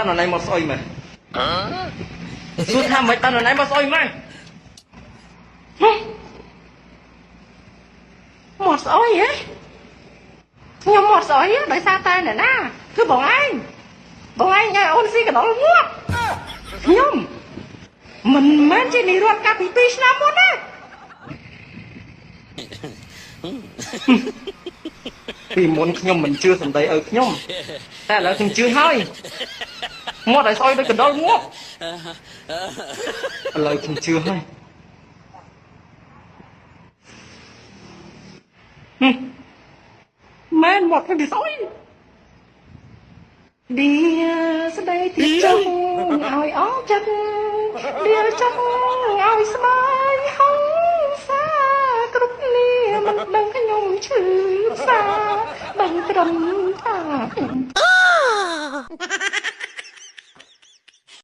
តាណណៃមកស្អុយមែនសួរថាមិនតាណណៃមកស្អុយមែនមកស្អុយហ៎ខ្ញុំមកស្អុយដោយសារតែអ្នកណាគឺបងឯងញ៉ាអូនស៊ីកណ្ដុរងាប់ខ្ញុំមិនមែនជានិរដ្ឋកាលពី2ឆ្នាំមុនទេពីមុនខ្ញុំមិនជឿសម្ដីឲ្យខ្ញុំតែឥឡូវខ្ញុំជឿហើយងាត់ឲ្យស្អុយដូចកណ្ដុរងាប់ឥឡូវខ្ញុំជឿហើយមែនមកពីស្អុយឌីស្ដីទីចង់ឲ្យអស់ចិត្តឌីចង់ឲ្យស្ដាយហឹងសាគ្រប់គ្នាមិនដឹងខ្ញុំឈឺផ្សាដឹងត្រឹមថា